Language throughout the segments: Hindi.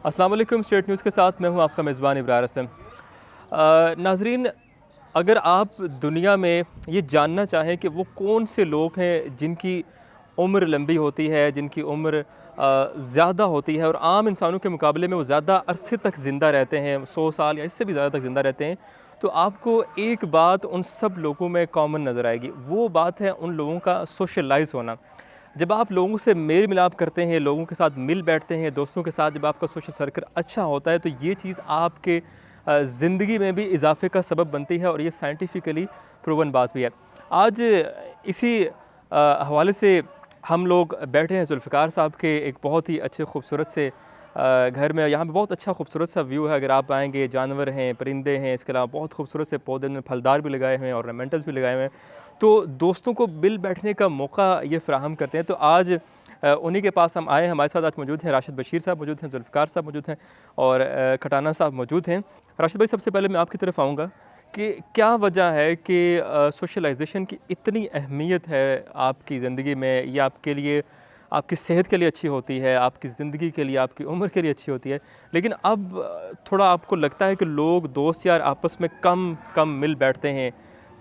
अस्सलाम वालेकुम। स्टेट न्यूज़ के साथ मैं हूं आपका मेज़बान इब्रार हसन। नाजरीन, अगर आप दुनिया में ये जानना चाहें कि वो कौन से लोग हैं जिनकी उम्र लंबी होती है, जिनकी उम्र ज़्यादा होती है और आम इंसानों के मुकाबले में वो ज़्यादा अरसे तक ज़िंदा रहते हैं, 100 साल या इससे भी ज़्यादा तक ज़िंदा रहते हैं, तो आपको एक बात उन सब लोगों में कॉमन नज़र आएगी। वो बात है उन लोगों का सोशलाइज़ होना। जब आप लोगों से मेल मिलाप करते हैं, लोगों के साथ मिल बैठते हैं, दोस्तों के साथ जब आपका सोशल सर्कल अच्छा होता है, तो ये चीज़ आपके ज़िंदगी में भी इजाफे का सबब बनती है और ये साइंटिफिकली प्रूवन बात भी है। आज इसी हवाले से हम लोग बैठे हैं जुल्फ़िकार साहब के एक बहुत ही अच्छे खूबसूरत से घर में। यहाँ पे बहुत अच्छा खूबसूरत सा व्यू है। अगर आप आएंगे, जानवर हैं, परिंदे हैं, इसके अलावा बहुत खूबसूरत से पौधे में फलदार भी लगाए हुए हैं, ऑर्नामेंटल्स भी लगाए हुए हैं, तो दोस्तों को मिल बैठने का मौका ये फ़राहम करते हैं। तो आज उन्हीं के पास हम आए हैं। हमारे साथ आज मौजूद हैं राशिद बशीर साहब, मौजूद हैं जुल्फ़िकार साहब, मौजूद हैं और खटाना साहब मौजूद हैं। राशिद भाई, सबसे पहले मैं आपकी तरफ आऊँगा कि क्या वजह है कि सोशलाइजेशन की इतनी अहमियत है आपकी ज़िंदगी में? ये आपके लिए, आपकी सेहत के लिए अच्छी होती है, आपकी ज़िंदगी के लिए, आपकी उम्र के लिए अच्छी होती है, लेकिन अब थोड़ा आपको लगता है कि लोग, दोस्त यार आपस में कम कम मिल बैठते हैं।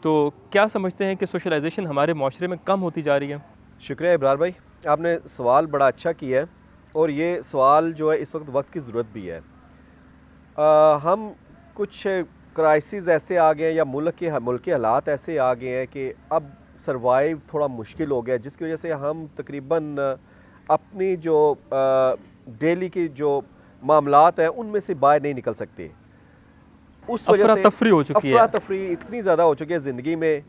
तो क्या समझते हैं कि सोशलाइजेशन हमारे माशरे में कम होती जा रही है? शुक्रिया इब्रार भाई, आपने सवाल बड़ा अच्छा किया है और ये सवाल जो है इस वक्त की ज़रूरत भी है। हम कुछ क्राइसिस ऐसे आ गए हैं या मुल्क के हालात ऐसे आ गए हैं कि अब सरवाइव थोड़ा मुश्किल हो गया, जिसकी वजह से हम तकरीबन अपनी जो डेली की जो मामलात हैं उनमें से बाहर नहीं निकल सकते। उस वजह अफरा से तफरी हो चुकी है। अफरा तफरी इतनी ज़्यादा हो चुकी है ज़िंदगी में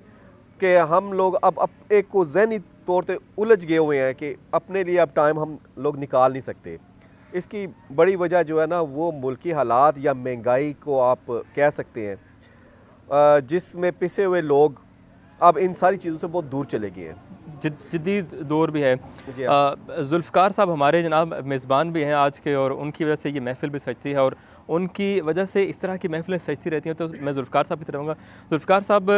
कि हम लोग अब एक को ज़हनी तौर पे उलझ गए हुए हैं कि अपने लिए अब टाइम हम लोग निकाल नहीं सकते। इसकी बड़ी वजह जो है ना, वो मुल्की हालात या महंगाई को आप कह सकते हैं, जिसमें पिसे हुए लोग अब इन सारी चीज़ों से बहुत दूर चले गए हैं। जदीद दौर भी है। जी हाँ। जुल्फ़िकार साहब हमारे जनाब मेज़बान भी हैं आज के, और उनकी वजह से ये महफ़िल भी सजती है और उनकी वजह से इस तरह की महफ़िलें सजती रहती हैं। तो मैं जुल्फ़िकार साहब की तरफ आऊँगा। जुल्फ़िकार साहब,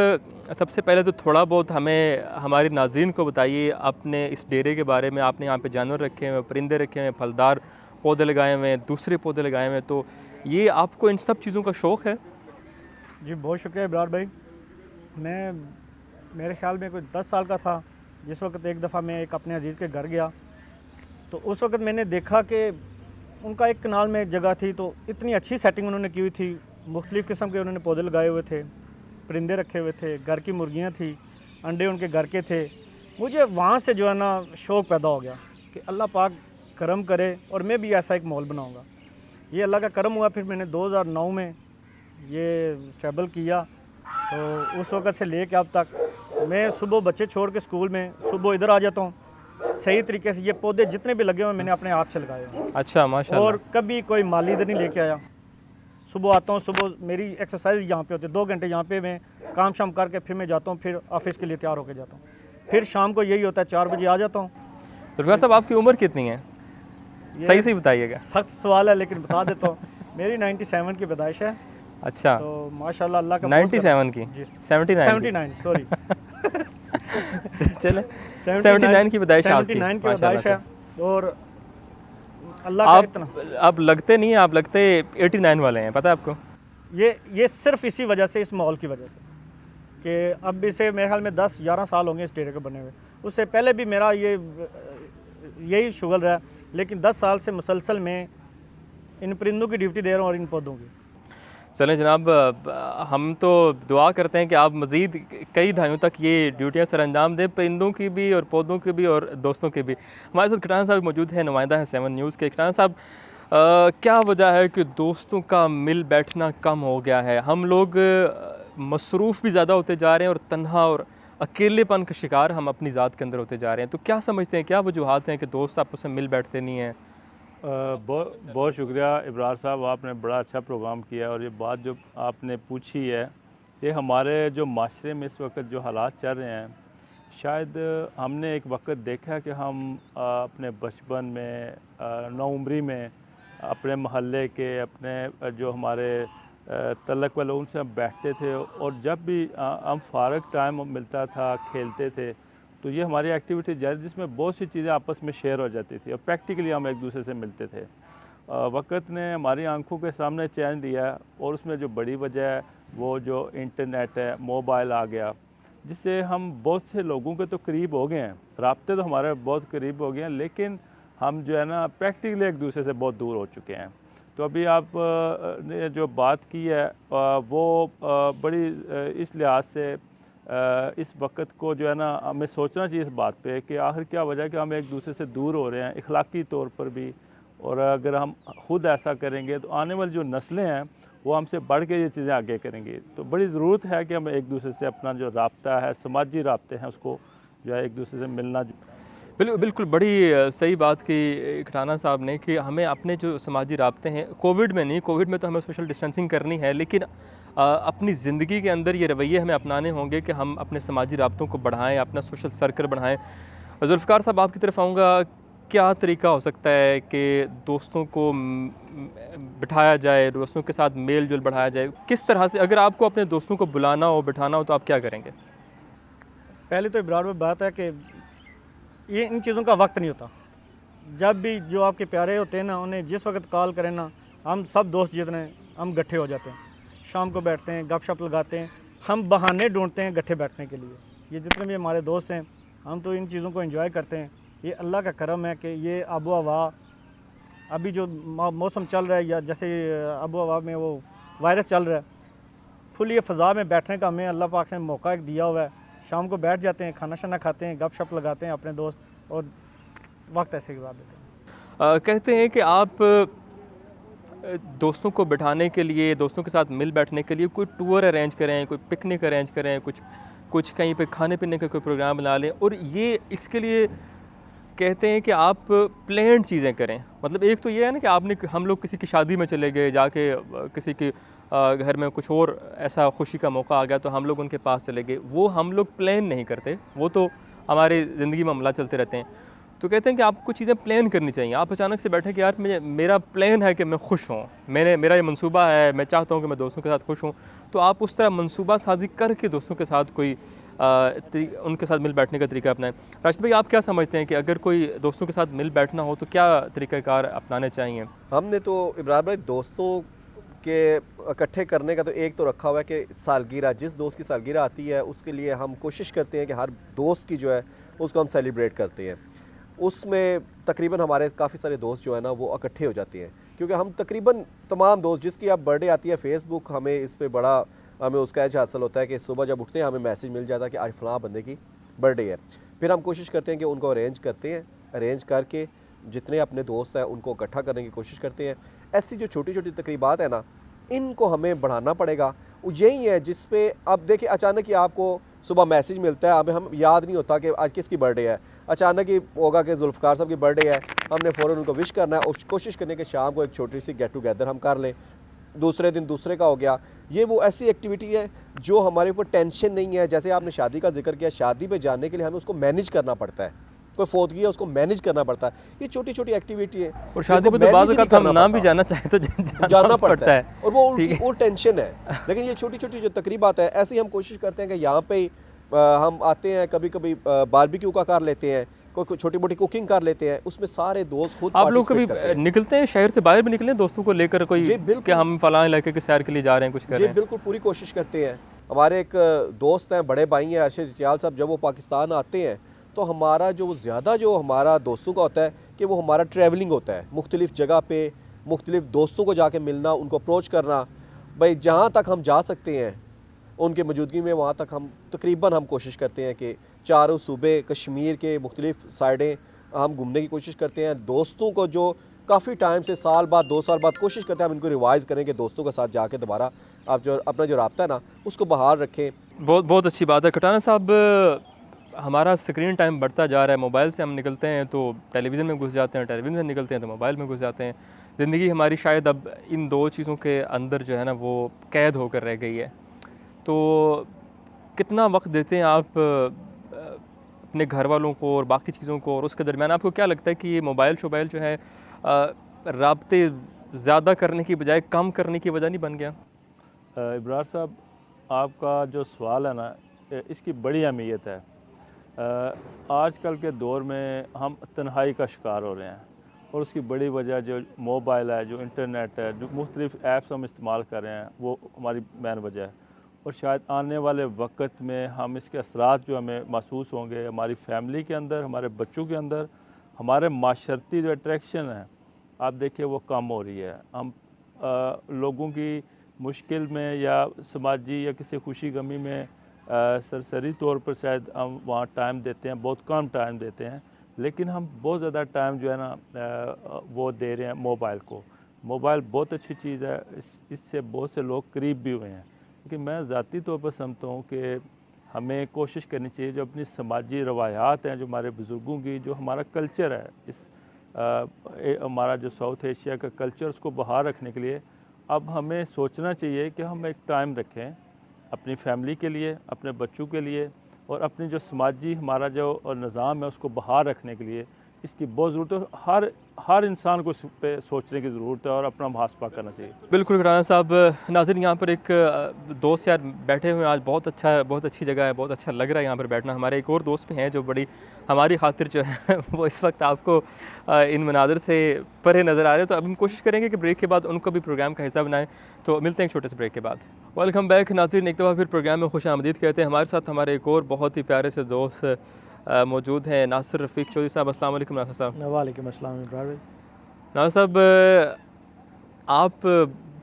सबसे पहले तो थोड़ा बहुत हमें, हमारे नाज़रीन को बताइए अपने इस डेरे के बारे में। आपने यहाँ पे जानवर रखे हुए हैं, परिंदे रखे हुए हैं, फलदार पौधे लगाए हुए हैं, दूसरे पौधे लगाए हुए हैं, तो ये आपको इन सब चीज़ों का शौक़ है? जी बहुत शुक्रिया इब्रार भाई। मैं मेरे ख्याल में कोई 10 साल का था जिस वक्त एक दफ़ा मैं एक अपने अजीज़ के घर गया, तो उस वक्त मैंने देखा कि उनका एक कनाल में जगह थी, तो इतनी अच्छी सेटिंग उन्होंने की हुई थी। मुख्तलिफ़ किस्म के उन्होंने पौधे लगाए हुए थे, परिंदे रखे हुए थे, घर की मुर्गियाँ थी, अंडे उनके घर के थे। मुझे वहाँ से जो है ना शौक़ पैदा हो गया कि अल्लाह पाक करम करे और मैं भी ऐसा एक माहौल बनाऊँगा। ये अल्लाह का करम हुआ। फिर मैंने 2009 में ये स्टेबल किया, तो उस वक़्त से ले कर अब तक मैं सुबह बच्चे छोड़ के स्कूल में सुबह इधर आ जाता हूँ। सही तरीके से ये पौधे जितने भी लगे हुए मैंने अपने हाथ से लगाए हैं। अच्छा, माशाल्लाह। और कभी कोई माली इधर नहीं लेके आया। सुबह आता हूँ, सुबह मेरी एक्सरसाइज यहाँ पे होती है, 2 घंटे यहाँ पे मैं काम शाम करके फिर मैं जाता हूँ, फिर ऑफिस के लिए तैयार होकर जाता हूँ। फिर शाम को यही होता है, 4 बजे आ जाता हूँ। जुल्फ़िकार साहब, आपकी उम्र कितनी है? सही से बताइएगा। सख्त सवाल है लेकिन बता देता हूँ। मेरी 97 की पैदाइश है। अच्छा, तो माशाल्लाह अल्लाह का 97 की? जी 79 सॉरी चले 79 की पैदाइश आपकी, 79 की माशाल्लाह पैदाइश से। है। और अल्लाह का इतना, आप लगते नहीं हैं, आप लगते 89 वाले हैं, पता है आपको? ये सिर्फ इसी वजह से, इस माहौल की वजह से कि अब इसे मेरे ख्याल में 10-11 साल होंगे इस डेरे को बने हुए। उससे पहले भी मेरा यही शुगल रहा, लेकिन 10 साल से मुसलसल में इन परिंदों की ड्यूटी दे रहा हूँ और इन पौधों की। चलें जनाब, हम तो दुआ करते हैं कि आप मज़ीद कई दहाइयों तक ये ड्यूटियाँ सर अंजाम दें, परिंदों की भी और पौधों की भी और दोस्तों की भी। हमारे साथ खटाना साहब मौजूद हैं, नुमाइंदा हैं 7 न्यूज़ के। खटाना साहब, क्या वजह है कि दोस्तों का मिल बैठना कम हो गया है? हम लोग मसरूफ़ भी ज़्यादा होते जा रहे हैं और तन्हा और अकेलेपन का शिकार हम अपनी ज़ात के अंदर होते जा रहे हैं। तो क्या समझते हैं, क्या वजूहात हैं कि दोस्त आपस में मिल बैठते नहीं हैं? बहुत शुक्रिया इब्रार साहब, आपने बड़ा अच्छा प्रोग्राम किया। और ये बात जो आपने पूछी है, ये हमारे जो माशरे में इस वक्त जो हालात चल रहे हैं, शायद हमने एक वक्त देखा कि हम अपने बचपन में, नौउम्री में, अपने महल्ले के, अपने जो हमारे तलक वाले उनसे हम बैठते थे, और जब भी हम फ़ारग टाइम मिलता था खेलते थे, तो ये हमारी एक्टिविटी जारी जिसमें बहुत सी चीज़ें आपस में शेयर हो जाती थी और प्रैक्टिकली हम एक दूसरे से मिलते थे। वक्त ने हमारी आंखों के सामने चैन दिया है, और उसमें जो बड़ी वजह है वो जो इंटरनेट है, मोबाइल आ गया, जिससे हम बहुत से लोगों के तो करीब हो गए हैं, राब्ते तो हमारे बहुत करीब हो गए हैं, लेकिन हम जो है ना प्रैक्टिकली एक दूसरे से बहुत दूर हो चुके हैं। तो अभी आप ने जो बात की है वो बड़ी इस लिहाज से इस वक्त को जो है ना हमें सोचना चाहिए इस बात पे कि आखिर क्या वजह है कि हम एक दूसरे से दूर हो रहे हैं इखलाकी तौर पर भी। और अगर हम खुद ऐसा करेंगे तो आने वाली जो नस्लें हैं वो हमसे बढ़ के ये चीज़ें आगे करेंगी। तो बड़ी ज़रूरत है कि हम एक दूसरे से अपना जो राब्ता है, समाजी राब्ते हैं, उसको जो है एक दूसरे से मिलना। बिल्कुल बड़ी सही बात की खटाना साहब ने कि हमें अपने जो समाजी राब्ते हैं, कोविड में नहीं, कोविड में तो हमें सोशल डिस्टेंसिंग करनी है, लेकिन अपनी ज़िंदगी के अंदर ये रवैये हमें अपनाने होंगे कि हम अपने समाजी राब्तों को बढ़ाएं, अपना सोशल सर्कल बढ़ाएं। जुल्फ़िकार साहब, आपकी तरफ आऊँगा, क्या तरीका हो सकता है कि दोस्तों को बिठाया जाए, दोस्तों के साथ मेल जोल बढ़ाया जाए? किस तरह से, अगर आपको अपने दोस्तों को बुलाना हो, बिठाना हो, तो आप क्या करेंगे? पहले तो इब्रार में बात है कि ये इन चीज़ों का वक्त नहीं होता। जब भी जो आपके प्यारे होते हैं ना, उन्हें जिस वक्त कॉल करें ना, हम सब दोस्त जितने हम इकट्ठे हो जाते हैं, शाम को बैठते हैं, गपशप लगाते हैं, हम बहाने ढूंढते हैं इकट्ठे बैठने के लिए। ये जितने भी हमारे दोस्त हैं, हम तो इन चीज़ों को एंजॉय करते हैं। ये अल्लाह का करम है कि ये आबो हवा, अभी जो मौसम चल रहा है, या जैसे आबो हवा में वो वायरस चल रहा है, फुल ये फ़ज़ा में बैठने का हमें अल्लाह पाक ने मौका एक दिया हुआ है। शाम को बैठ जाते हैं, खाना शाना खाते हैं, गपशप लगाते हैं अपने दोस्त, और वक्त ऐसे गुजार देते हैं। कहते हैं कि आप दोस्तों को बिठाने के लिए, दोस्तों के साथ मिल बैठने के लिए कोई टूर अरेंज करें, कोई पिकनिक अरेंज करें, कुछ कहीं पे खाने पीने का कोई प्रोग्राम बना लें, और ये इसके लिए कहते हैं कि आप प्लान्ड चीज़ें करें। मतलब एक तो ये है ना कि हम लोग किसी की शादी में चले गए, जाके किसी की घर में कुछ और ऐसा खुशी का मौका आ गया तो हम लोग उनके पास चले गए, वो हम लोग प्लान नहीं करते, वो तो हमारी ज़िंदगी में मामला चलते रहते हैं। तो कहते हैं कि आपको चीज़ें प्लान करनी चाहिए। आप अचानक से बैठे कि यार मेरा प्लान है कि मैं खुश हूँ, मेरा ये मंसूबा है, मैं चाहता हूँ कि मैं दोस्तों के साथ खुश हूँ, तो आप उस तरह मंसूबा साजी करके दोस्तों के साथ कोई उनके साथ मिल बैठने का तरीका अपनाएं। राशिद भाई, आप क्या समझते हैं कि अगर कोई दोस्तों के साथ मिल बैठना हो तो क्या तरीक़ाकार अपनाने चाहिए? हमने तो इब्राहिम भाई दोस्तों के इकट्ठे करने का तो एक तो रखा हुआ है कि सालगिरह, जिस दोस्त की सालगिरह आती है उसके लिए हम कोशिश करते हैं कि हर दोस्त की जो है उसको हम सेलिब्रेट करते हैं। उसमें तकरीबन हमारे काफ़ी सारे दोस्त जो है ना वो इकट्ठे हो जाते हैं, क्योंकि हम तकरीबन तमाम दोस्त, जिसकी अब बर्थडे आती है, फेसबुक हमें इस पर बड़ा हमें उसका एज हासिल होता है कि सुबह जब उठते हैं हमें मैसेज मिल जाता है कि आज फ़लाँ बंदे की बर्थडे है। फिर हम कोशिश करते हैं कि उनको अरेंज करते हैं, अरेंज करके जितने अपने दोस्त हैं उनको इकट्ठा करने की कोशिश करते हैं। ऐसी जो छोटी छोटी तकरीबात है ना, इनको हमें बढ़ाना पड़ेगा। यही है जिस पे अब देखिए अचानक ही आपको सुबह मैसेज मिलता है, अब हम याद नहीं होता कि आज किसकी बर्थडे है, अचानक ही होगा कि जुल्फ़िकार साहब की बर्थडे है, हमने फ़ौरन उनको विश करना है और कोशिश करने के शाम को एक छोटी सी गेट टुगेदर हम कर लें, दूसरे दिन दूसरे का हो गया। ये वो ऐसी एक्टिविटी है जो हमारे ऊपर टेंशन नहीं है। जैसे आपने शादी का जिक्र किया, शादी पे जाने के लिए हमें उसको मैनेज करना पड़ता है, कोई फोतगी है उसको मैनेज करना पड़ता है। ये छोटी छोटी एक्टिविटी है और शादी पे तो बाज़ का हम नाम भी जानना चाहे तो जानना पड़ता है, और वो टेंशन है। लेकिन ये छोटी छोटी जो तकरीबात है, ऐसी हम कोशिश करते हैं कि यहाँ पे हम आते हैं, कभी कभी बारबेक्यू का कर लेते हैं, कोई छोटी मोटी कुकिंग कर लेते हैं, उसमें सारे दोस्त खुद। आप लोग कभी निकलते हैं शहर से बाहर भी निकले दोस्तों को लेकर, कोई कि हम फलां इलाके के सैर के लिए जा रहे हैं, कुछ कर रहे हैं? जी बिल्कुल, पूरी कोशिश करते हैं। हमारे एक दोस्त हैं, बड़े भाई हैं अरशद इस्तियाल साहब, जब वो पाकिस्तान आते हैं तो हमारा जो ज़्यादा जो हमारा दोस्तों का होता है कि वो हमारा ट्रैवलिंग होता है, मुख्तलिफ़ जगह पे मुख्तलिफ़ दोस्तों को जाके मिलना, उनको अप्रोच करना। भाई जहाँ तक हम जा सकते हैं उनके मौजूदगी में, वहाँ तक हम तकरीबन हम कोशिश करते हैं कि चारों सूबे कश्मीर के मुख्तलिफ़ साइडें हम घूमने की कोशिश करते हैं। दोस्तों को जो काफ़ी टाइम से, साल बाद 2 साल बाद कोशिश करते हैं हम इनको रिवाइज़ करें कि दोस्तों के साथ जाके दोबारा आप जो अपना जो राब्ता है ना उसको बहाल रखें। बहुत अच्छी बात है खटाना साहब। हमारा स्क्रीन टाइम बढ़ता जा रहा है, मोबाइल से हम निकलते हैं तो टेलीविज़न में घुस जाते हैं, टेलीविज़न से निकलते हैं तो मोबाइल में घुस जाते हैं। ज़िंदगी हमारी शायद अब इन दो चीज़ों के अंदर जो है ना वो कैद होकर रह गई है। तो कितना वक्त देते हैं आप अपने घर वालों को और बाकी चीज़ों को, और उसके दरमियान आपको क्या लगता है कि ये मोबाइल शोबाइल जो है राब्ते ज़्यादा करने की बजाय कम करने की वजह नहीं बन गया? इब्रार साहब, आपका जो सवाल है ना, इसकी बड़ी अहमियत है। आजकल के दौर में हम तन्हाई का शिकार हो रहे हैं, और उसकी बड़ी वजह जो मोबाइल है, जो इंटरनेट है, जो मुख्तलिफ़ ऐप्स हम इस्तेमाल कर रहे हैं, वो हमारी मेन वजह है। और शायद आने वाले वक्त में हम इसके असरात जो हमें महसूस होंगे हमारी फैमिली के अंदर, हमारे बच्चों के अंदर, हमारे माशरती जो अट्रैक्शन है आप देखिए वो कम हो रही है। हम लोगों की मुश्किल में या समाजी या किसी खुशी गमी में सरसरी तौर पर शायद हम वहाँ टाइम देते हैं, बहुत कम टाइम देते हैं, लेकिन हम बहुत ज़्यादा टाइम जो है ना वो दे रहे हैं मोबाइल को। मोबाइल बहुत अच्छी चीज़ है, इससे बहुत से लोग करीब भी हुए हैं, लेकिन मैं ज़ाती तौर पर समझता हूँ कि हमें कोशिश करनी चाहिए जो अपनी समाजी रवायात हैं, जो हमारे बुज़ुर्गों की, जो हमारा कल्चर है, इस हमारा जो साउथ एशिया का कल्चर, उसको बहाल रखने के लिए अब हमें सोचना चाहिए कि हम एक टाइम रखें अपनी फैमिली के लिए, अपने बच्चों के लिए, और अपनी जो समाजी हमारा जो निज़ाम है उसको बहाल रखने के लिए इसकी बहुत ज़रूरत है। हर इंसान को इस पे सोचने की ज़रूरत है और अपना मुहासबा करना चाहिए। बिल्कुल राना साहब, नाज़रीन यहाँ पर एक दोस्त यार बैठे हुए हैं आज, बहुत अच्छी जगह है, बहुत अच्छा लग रहा है यहाँ पर बैठना। हमारे एक और दोस्त भी हैं जो बड़ी हमारी खातिर जो है वो इस वक्त आपको इन मनाज़र से परे नज़र आ रहे हैं। तो अब हम कोशिश करेंगे कि ब्रेक के बाद उनको भी प्रोग्राम का हिस्सा बनाएं। तो मिलते हैं एक छोटे से ब्रेक के बाद। वेलकम बैक नाज़रीन, एक दफ़ा फिर प्रोग्राम में खुश आमदीद कहते हैं। हमारे साथ हमारे एक और बहुत ही प्यारे से दोस्त मौजूद हैं, नासिर रफ़ीक चौधरी साहब। अस्सलाम वालेकुम नासिर साहब। वालेकुम अस्सलाम इब्रार भाई। नासिर साहब, आप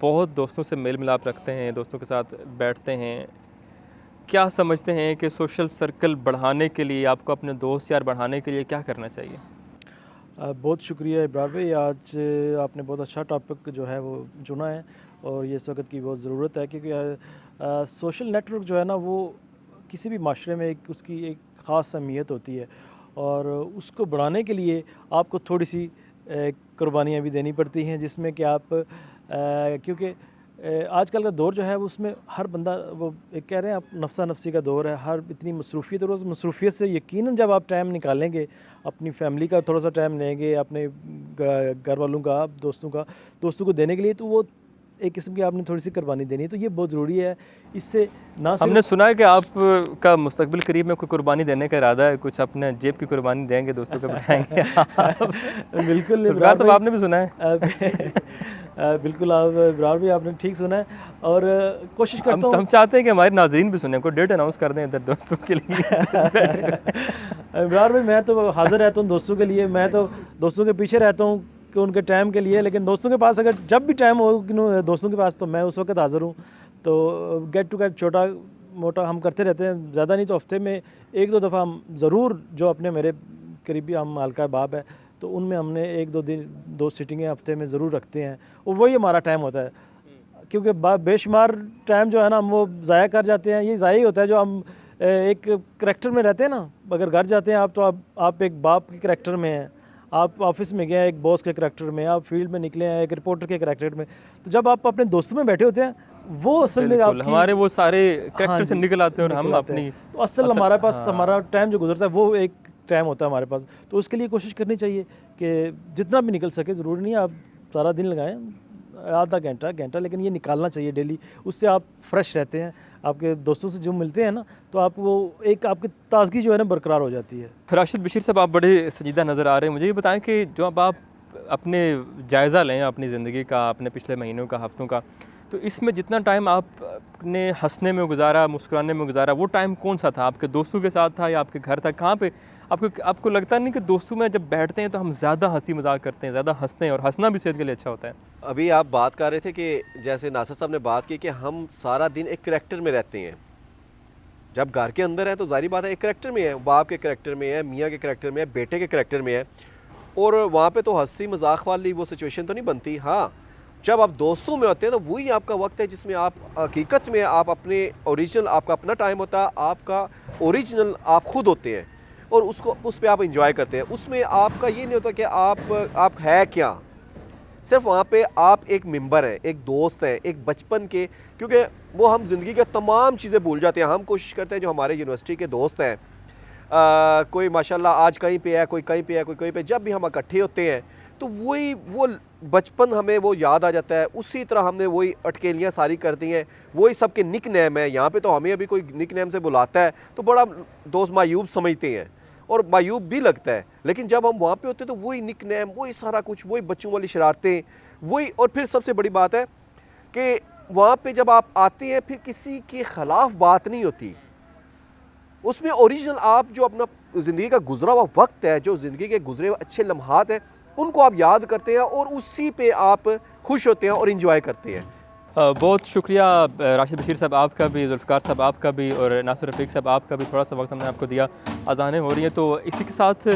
बहुत दोस्तों से मेल मिलाप रखते हैं, दोस्तों के साथ बैठते हैं, क्या समझते हैं कि सोशल सर्कल बढ़ाने के लिए, आपको अपने दोस्त यार बढ़ाने के लिए क्या करना चाहिए? बहुत शुक्रिया इब्रार भाई, आज आपने बहुत अच्छा टॉपिक जो है वो चुना है और ये इस वक्त की बहुत ज़रूरत है, क्योंकि सोशल नेटवर्क जो है ना वो किसी भी माशरे में उसकी एक ख़ास अहमियत होती है और उसको बढ़ाने के लिए आपको थोड़ी सी कुर्बानियाँ भी देनी पड़ती हैं, जिसमें कि आप क्योंकि आजकल का दौर जो है उसमें हर बंदा वो एक कह रहे हैं आप नफ्सा नफ्सी का दौर है, हर इतनी मसरूफ़ियत, और उस मसरूफ़ियत से यकीनन जब आप टाइम निकालेंगे, अपनी फैमिली का थोड़ा सा टाइम लेंगे, अपने घर वालों का, दोस्तों को देने के लिए, तो वो एक किस्म की आपने थोड़ी सी कुर्बानी देनी है, तो ये बहुत ज़रूरी है। इससे ना हमने सुना है कि आपका मुस्तकबिल करीब में कोई कुर्बानी देने का इरादा है, कुछ अपने जेब की कुर्बानी देंगे, दोस्तों को बिठाएंगे। बिल्कुल इब्रार साहब, आपने भी सुना है? बिल्कुल आप इब्रार भी आपने ठीक सुना है और कोशिश करता हूँ। हम चाहते हैं कि हमारे नाज़रीन भी सुने, कोई डेट अनाउंस कर दें इधर दोस्तों के लिए। इब्रार भाई, मैं तो हाज़िर रहता हूँ दोस्तों के लिए, मैं तो दोस्तों के पीछे रहता हूँ कि उनके टाइम के लिए, लेकिन दोस्तों के पास अगर जब भी टाइम हो दोस्तों के पास, तो मैं उस वक्त हाज़िर हूँ। तो गेट टू गेट छोटा मोटा हम करते रहते हैं, ज़्यादा नहीं तो हफ्ते में 1-2 दफ़ा हम ज़रूर, जो अपने मेरे करीबी हम हल्का बाब है तो उनमें हमने 1-2 दिन 2 सिटिंगें हफ्ते में ज़रूर रखते हैं, और वही हमारा टाइम होता है। क्योंकि बेशुमार टाइम जो है ना हम वो ज़ाया कर जाते हैं। ये ज़ाया ही होता है जो हम एक करैक्टर में रहते हैं ना। अगर घर जाते हैं आप तो आप एक बाप के करैक्टर में हैं, आप ऑफिस में गए हैं एक बॉस के करैक्टर में, आप फील्ड में निकले हैं एक रिपोर्टर के करैक्टर में, तो जब आप अपने दोस्तों में बैठे होते हैं वो असल में हमारे वो सारे करैक्टर से निकल आते हैं और हम अपनी, तो असल हमारे पास हमारा टाइम जो गुजरता है वो एक टाइम होता है हमारे पास। तो उसके लिए कोशिश करनी चाहिए कि जितना भी निकल सके, ज़रूरी नहीं आप सारा दिन लगाएं, आधा घंटा, लेकिन ये निकालना चाहिए डेली। उससे आप फ्रेश रहते हैं, आपके दोस्तों से जो मिलते हैं ना, तो आप वो एक आपकी ताजगी जो है ना बरकरार हो जाती है। राशिद बशीर साहब, आप बड़े संजीदा नज़र आ रहे हैं। मुझे ये बताएं कि जो अब आप अपने जायज़ा लें अपनी ज़िंदगी का, अपने पिछले महीनों का, हफ्तों का, तो इसमें जितना टाइम आपने हंसने में गुजारा, मुस्कुराने में गुजारा, वो टाइम कौन सा था? आपके दोस्तों के साथ था या आपके घर था? कहाँ पे आपको लगता नहीं कि दोस्तों में जब बैठते हैं तो हम ज़्यादा हंसी मजाक करते हैं, ज़्यादा हंसते हैं, और हंसना भी सेहत के लिए अच्छा होता है? अभी आप बात कर रहे थे कि जैसे नासिर साहब ने बात की कि हम सारा दिन एक करैक्टर में रहते हैं। जब घर के अंदर है तो जाहिर बात है एक करैक्टर में है, बाप के करैक्टर में है, मियाँ के करैक्टर में है, बेटे के करैक्टर में है, और वहाँ पे तो हंसी मजाक वाली वो सिचुएशन तो नहीं बनती। हाँ, जब आप दोस्तों में होते हैं तो वही आपका वक्त है जिसमें आप हकीकत में आप अपने ओरिजिनल, आपका अपना टाइम होता है, आपका ओरिजिनल आप खुद होते हैं और उस पर आप इंजॉय करते हैं। उसमें आपका ये नहीं होता कि आप है क्या, सिर्फ वहाँ पे आप एक मेंबर हैं, एक दोस्त हैं, एक बचपन के, क्योंकि वो हम ज़िंदगी का तमाम चीज़ें भूल जाते हैं। हम कोशिश करते हैं जो हमारे यूनिवर्सिटी के दोस्त हैं, कोई माशाल्लाह आज कहीं पे है, कोई कहीं पे है, कोई कहीं पे, जब भी हम इकट्ठे होते हैं तो वो बचपन हमें वो याद आ जाता है। उसी तरह हमने वही अटकेलियाँ सारी कर दी हैं, वही सबके निक नेम है। यहाँ पे तो हमें अभी कोई निक नेम से बुलाता है तो बड़ा दोस्त मायूब समझते हैं, और मायूब भी लगता है, लेकिन जब हम वहाँ पे होते हैं तो वही निक नेम, वही सारा कुछ, वही बच्चों वाली शरारतें, वही। और फिर सबसे बड़ी बात है कि वहाँ पे जब आप आते हैं फिर किसी के ख़िलाफ़ बात नहीं होती, उसमें ओरिजिनल आप जो अपना ज़िंदगी का गुजरा हुआ वक्त है, जो ज़िंदगी के गुजरे हुए अच्छे लम्हात हैं, उनको आप याद करते हैं और उसी पे आप खुश होते हैं और इंजॉय करते हैं। बहुत शुक्रिया राशिद बशीर साहब आपका भी, जुल्फ़िकार साहब आपका भी, और नासिर रफ़ीक साहब आपका भी। थोड़ा सा वक्त हमने आपको दिया, अज़ानें हो रही हैं, तो इसी के साथ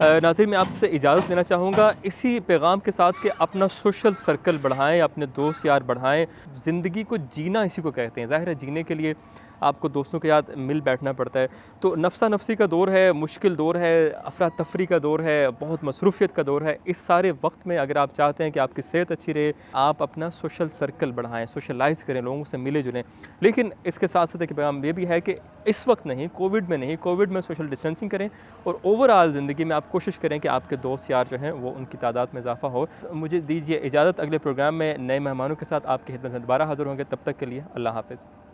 नाज़रीन मैं आपसे इजाज़त लेना चाहूँगा इसी पैगाम के साथ कि अपना सोशल सर्कल बढ़ाएं, अपने दोस्त यार बढ़ाएं। ज़िंदगी को जीना इसी को कहते हैं। ज़ाहिर है जीने के लिए आपको दोस्तों के साथ मिल बैठना पड़ता है। तो नफ्सा नफसी का दौर है, मुश्किल दौर है, अफरा तफरी का दौर है, बहुत मसरूफ़ियत का दौर है। इस सारे वक्त में अगर आप चाहते हैं कि आपकी सेहत अच्छी रहे, आप अपना सोशल सर्कल बढ़ाएं, सोशलाइज़ करें, लोगों से मिले जुलें। लेकिन इसके साथ साथ एक पैगाम ये भी है कि इस वक्त नहीं, कोविड में नहीं, कोविड में सोशल डिस्टेंसिंग करें और ओवरऑल ज़िंदगी में आप कोशिश करें कि आपके दोस्त यार जो हैं वो उनकी तादाद में इजाफा हो। मुझे दीजिए इजाज़त, अगले प्रोग्राम में नए मेहमानों के साथ आपकी खिदमत में दोबारा हाज़िर होंगे। तब तक के लिए अल्लाह हाफ़िज़।